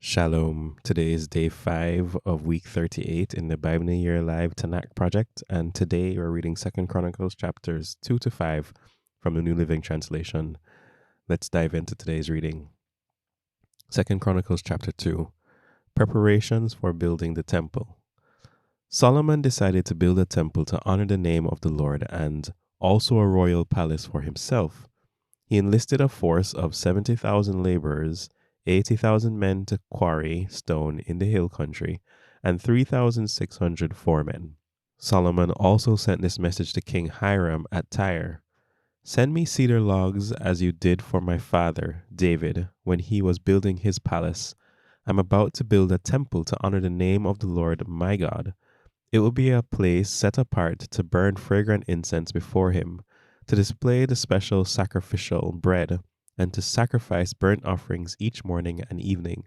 Shalom. Today is day 5 of week 38 in the Bible Year Live Tanakh Project, and today we're reading 2nd Chronicles chapters 2 to 5 from the New Living Translation. Let's dive into today's reading. 2nd Chronicles chapter 2, Preparations for Building the Temple. Solomon decided to build a temple to honor the name of the Lord and also a royal palace for himself. He enlisted a force of 70,000 laborers, 80,000 men to quarry stone in the hill country, and 3,600 foremen. Solomon also sent this message to King Hiram at Tyre. Send me cedar logs as you did for my father, David, when he was building his palace. I'm about to build a temple to honor the name of the Lord my God. It will be a place set apart to burn fragrant incense before him, to display the special sacrificial bread, and to sacrifice burnt offerings each morning and evening,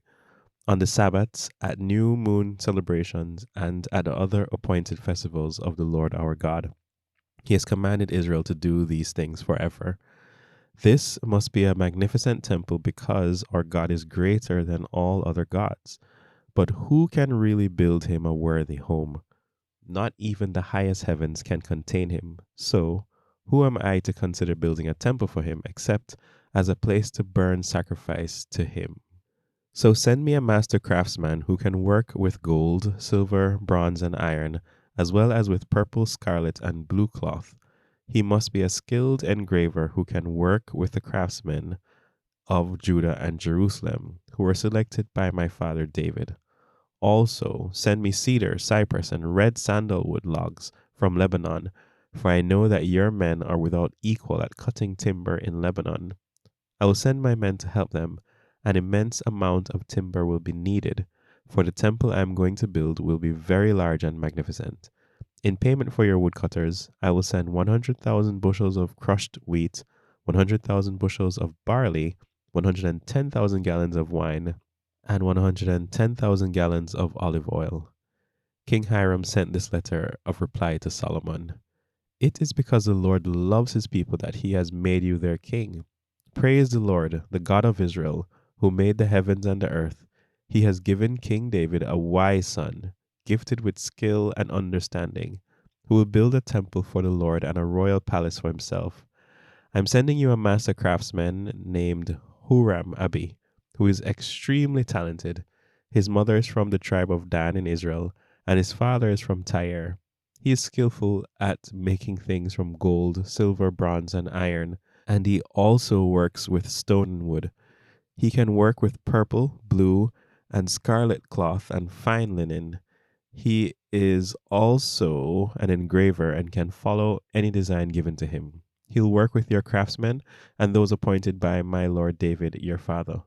on the Sabbaths, at new moon celebrations, and at the other appointed festivals of the Lord our God. He has commanded Israel to do these things forever. This must be a magnificent temple because our God is greater than all other gods. But who can really build him a worthy home? Not even the highest heavens can contain him. So, who am I to consider building a temple for him except as a place to burn sacrifice to him? So send me a master craftsman who can work with gold, silver, bronze, and iron, as well as with purple, scarlet, and blue cloth. He must be a skilled engraver who can work with the craftsmen of Judah and Jerusalem, who were selected by my father David. Also, send me cedar, cypress, and red sandalwood logs from Lebanon, for I know that your men are without equal at cutting timber in Lebanon. I will send my men to help them. An immense amount of timber will be needed, for the temple I am going to build will be very large and magnificent. In payment for your woodcutters, I will send 100,000 bushels of crushed wheat, 100,000 bushels of barley, 110,000 gallons of wine, and 110,000 gallons of olive oil. King Hiram sent this letter of reply to Solomon. It is because the Lord loves his people that he has made you their king. Praise the Lord, the God of Israel, who made the heavens and the earth. He has given King David a wise son, gifted with skill and understanding, who will build a temple for the Lord and a royal palace for himself. I'm sending you a master craftsman named Huram Abi, who is extremely talented. His mother is from the tribe of Dan in Israel, and his father is from Tyre. He is skillful at making things from gold, silver, bronze, and iron, and he also works with stone and wood. He can work with purple, blue, and scarlet cloth and fine linen. He is also an engraver and can follow any design given to him. He'll work with your craftsmen and those appointed by my lord David, your father.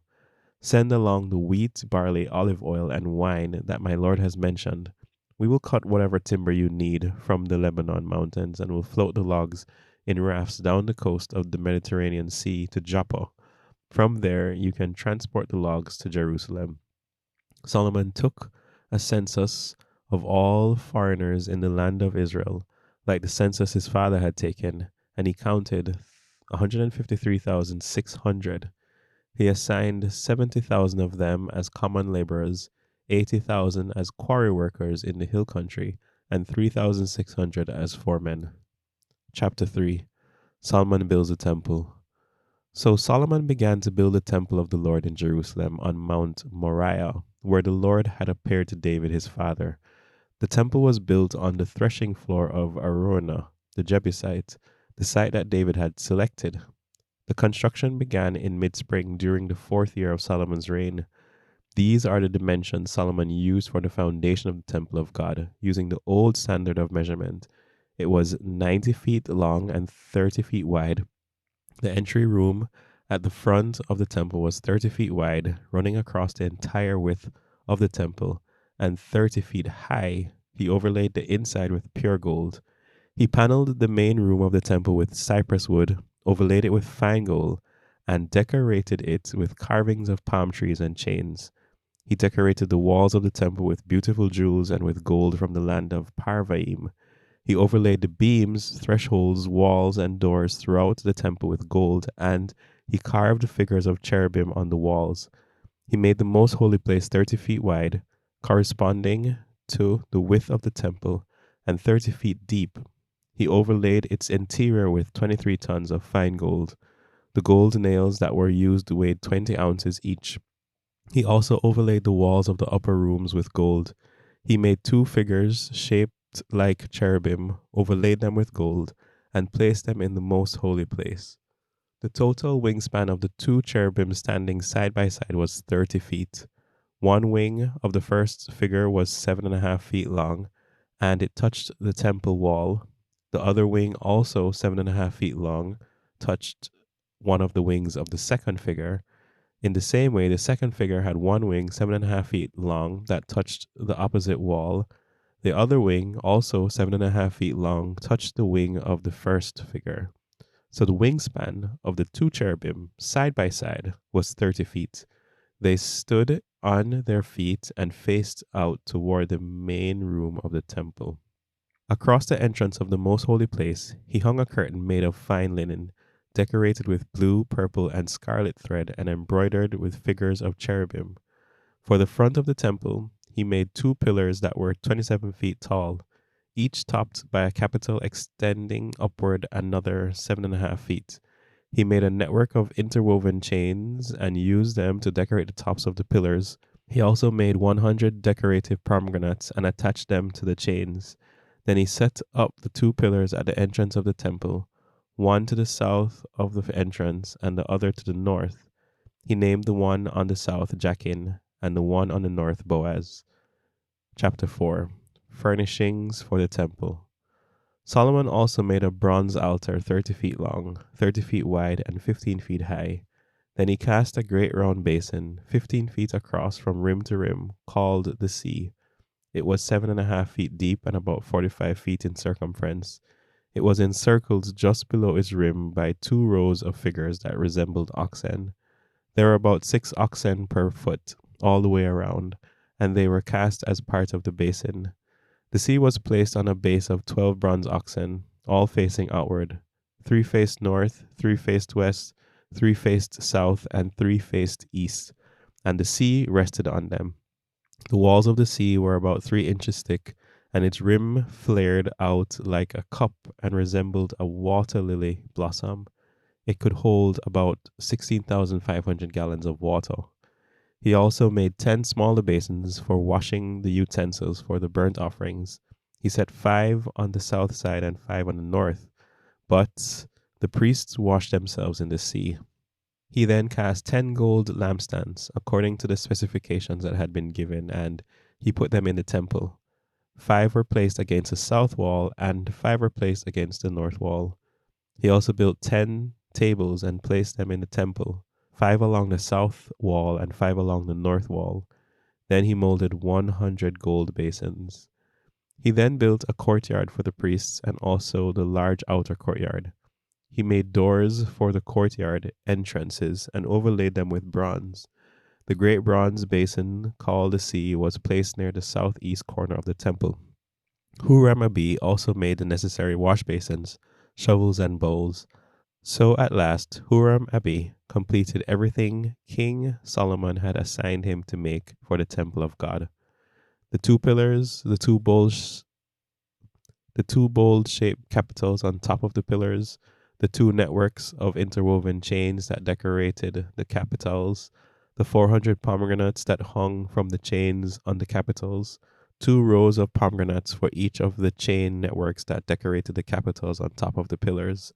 Send along the wheat, barley, olive oil, and wine that my lord has mentioned. We will cut whatever timber you need from the Lebanon mountains and will float the logs in rafts down the coast of the Mediterranean Sea to Joppa. From there, you can transport the logs to Jerusalem. Solomon took a census of all foreigners in the land of Israel, like the census his father had taken, and he counted 153,600. He assigned 70,000 of them as common laborers, 80,000 as quarry workers in the hill country, and 3,600 as foremen. Chapter 3. Solomon builds a temple. So Solomon began to build the temple of the Lord in Jerusalem on Mount Moriah, where the Lord had appeared to David his father. The temple was built on the threshing floor of Araunah, the Jebusite, the site that David had selected. The construction began in mid-spring during the 4th year of Solomon's reign. These are the dimensions Solomon used for the foundation of the temple of God, using the old standard of measurement. It was 90 feet long and 30 feet wide. The entry room at the front of the temple was 30 feet wide, running across the entire width of the temple, and 30 feet high. He overlaid the inside with pure gold. He paneled the main room of the temple with cypress wood, overlaid it with fine gold, and decorated it with carvings of palm trees and chains. He decorated the walls of the temple with beautiful jewels and with gold from the land of Parvaim. He overlaid the beams, thresholds, walls, and doors throughout the temple with gold, and he carved figures of cherubim on the walls. He made the most holy place 30 feet wide, corresponding to the width of the temple, and 30 feet deep. He overlaid its interior with 23 tons of fine gold. The gold nails that were used weighed 20 ounces each. He also overlaid the walls of the upper rooms with gold. He made 2 figures shaped like cherubim, overlaid them with gold, and placed them in the most holy place. The total wingspan of the 2 cherubim standing side by side was 30 feet. One wing of the first figure was 7.5 feet long, and it touched the temple wall. The other wing, also 7.5 feet long, touched one of the wings of the second figure. In the same way, the second figure had one wing 7.5 feet long that touched the opposite wall. The other wing, also 7.5 feet long, touched the wing of the first figure. So the wingspan of the 2 cherubim side by side was 30 feet. They stood on their feet and faced out toward the main room of the temple. Across the entrance of the most holy place, he hung a curtain made of fine linen, decorated with blue, purple, and scarlet thread and embroidered with figures of cherubim. For the front of the temple, he made 2 pillars that were 27 feet tall, each topped by a capital extending upward another 7.5 feet. He made a network of interwoven chains and used them to decorate the tops of the pillars. He also made 100 decorative pomegranates and attached them to the chains. Then he set up the 2 pillars at the entrance of the temple, one to the south of the entrance and the other to the north. He named the one on the south Jachin and the one on the north Boaz. Chapter 4. Furnishings for the temple. Solomon also made a bronze altar 30 feet long, 30 feet wide, and 15 feet high. Then he cast a great round basin, 15 feet across from rim to rim, called the sea. It was 7.5 feet deep and about 45 feet in circumference. It was encircled just below its rim by 2 rows of figures that resembled oxen. There were about 6 oxen per foot, all the way around, and they were cast as part of the basin. The sea was placed on a base of 12 bronze oxen, all facing outward. 3 faced north, 3 faced west, 3 faced south, and 3 faced east, and the sea rested on them. The walls of the sea were about 3 inches thick, and its rim flared out like a cup and resembled a water lily blossom. It could hold about 16,500 gallons of water. He also made 10 smaller basins for washing the utensils for the burnt offerings. He set 5 on the south side and 5 on the north, but the priests washed themselves in the sea. He then cast 10 gold lampstands according to the specifications that had been given, and he put them in the temple. 5 were placed against the south wall, and 5 were placed against the north wall. He also built 10 tables and placed them in the temple, 5 along the south wall and 5 along the north wall. Then he molded 100 gold basins. He then built a courtyard for the priests and also the large outer courtyard. He made doors for the courtyard entrances and overlaid them with bronze. The great bronze basin called the sea was placed near the southeast corner of the temple. Huram-Abi also made the necessary wash basins, shovels, and bowls. So at last, Huram-Abi completed everything King Solomon had assigned him to make for the temple of God. The 2 pillars, the two bowl-shaped capitals on top of the pillars, the 2 networks of interwoven chains that decorated the capitals, the 400 pomegranates that hung from the chains on the capitals, 2 rows of pomegranates for each of the chain networks that decorated the capitals on top of the pillars,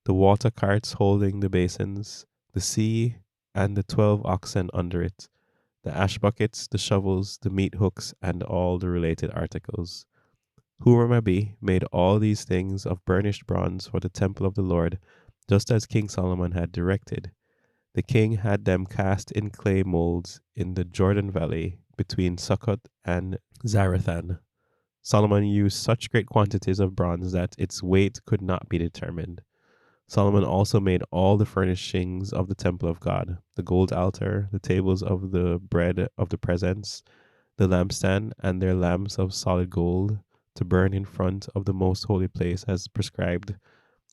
the water carts holding the basins, the sea, and the 12 oxen under it, the ash buckets, the shovels, the meat hooks, and all the related articles. Huram-Abi made all these things of burnished bronze for the temple of the Lord, just as King Solomon had directed. The king had them cast in clay molds in the Jordan Valley between Sukkot and Zarethan. Solomon used such great quantities of bronze that its weight could not be determined. Solomon also made all the furnishings of the temple of God, the gold altar, the tables of the bread of the presence, the lampstand, and their lamps of solid gold, to burn in front of the most holy place as prescribed,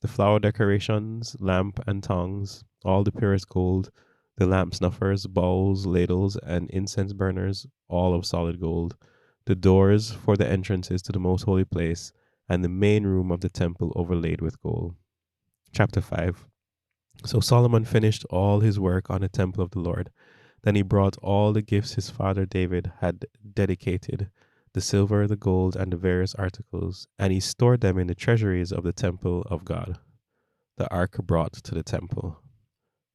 the flower decorations, lamp and tongs, all the purest gold, The lamp snuffers, bowls, ladles, and incense burners, all of solid gold. The doors for the entrances to the most holy place, and the main room of the temple overlaid with gold. Chapter 5. So Solomon finished all his work on the temple of the Lord. Then he brought all the gifts his father David had dedicated, the silver, the gold, and the various articles, and he stored them in the treasuries of the temple of God. The ark brought to the temple.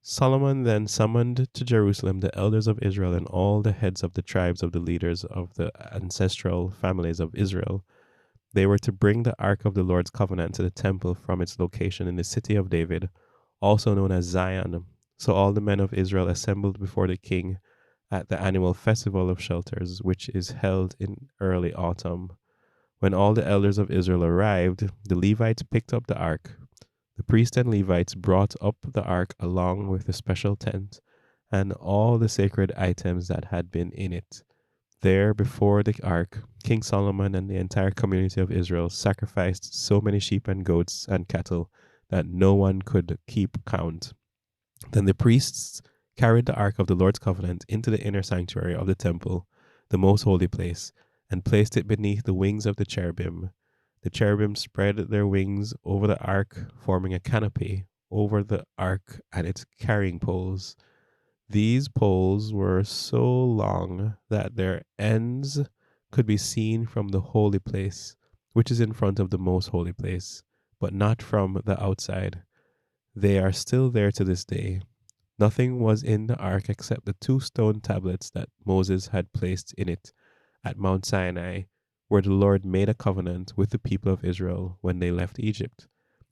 Solomon then summoned to Jerusalem the elders of Israel and all the heads of the tribes of the leaders of the ancestral families of Israel. They were to bring the ark of the Lord's covenant to the temple from its location in the city of David, also known as Zion. So all the men of Israel assembled before the king at the annual festival of shelters, which is held in early autumn. When all the elders of Israel arrived, the Levites picked up the ark. The priests and Levites brought up the ark along with the special tent and all the sacred items that had been in it. There, before the ark, King Solomon and the entire community of Israel sacrificed so many sheep and goats and cattle that no one could keep count. Then the priests carried the ark of the Lord's covenant into the inner sanctuary of the temple, the most holy place, and placed it beneath the wings of the cherubim. The cherubim spread their wings over the ark, forming a canopy over the ark and its carrying poles. These poles were so long that their ends could be seen from the holy place, which is in front of the most holy place, but not from the outside. They are still there to this day. Nothing was in the ark except the 2 stone tablets that Moses had placed in it at Mount Sinai, where the Lord made a covenant with the people of Israel when they left Egypt.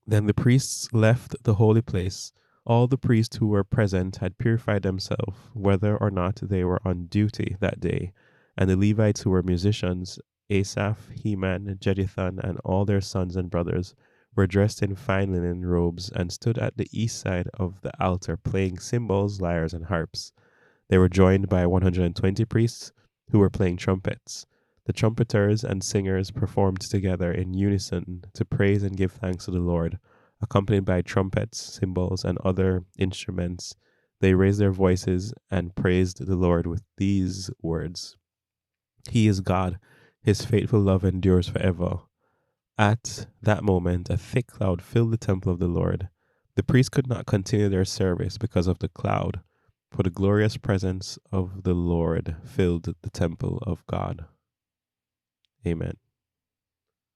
Then the priests left the holy place. All the priests who were present had purified themselves, whether or not they were on duty that day. And the Levites who were musicians, Asaph, Heman, Jeduthun, and all their sons and brothers, were dressed in fine linen robes and stood at the east side of the altar playing cymbals, lyres, and harps. They were joined by 120 priests who were playing trumpets. The trumpeters and singers performed together in unison to praise and give thanks to the Lord. Accompanied by trumpets, cymbals, and other instruments, they raised their voices and praised the Lord with these words: He is God, his faithful love endures forever. At that moment, a thick cloud filled the temple of the Lord. The priests could not continue their service because of the cloud, for the glorious presence of the Lord filled the temple of God. Amen.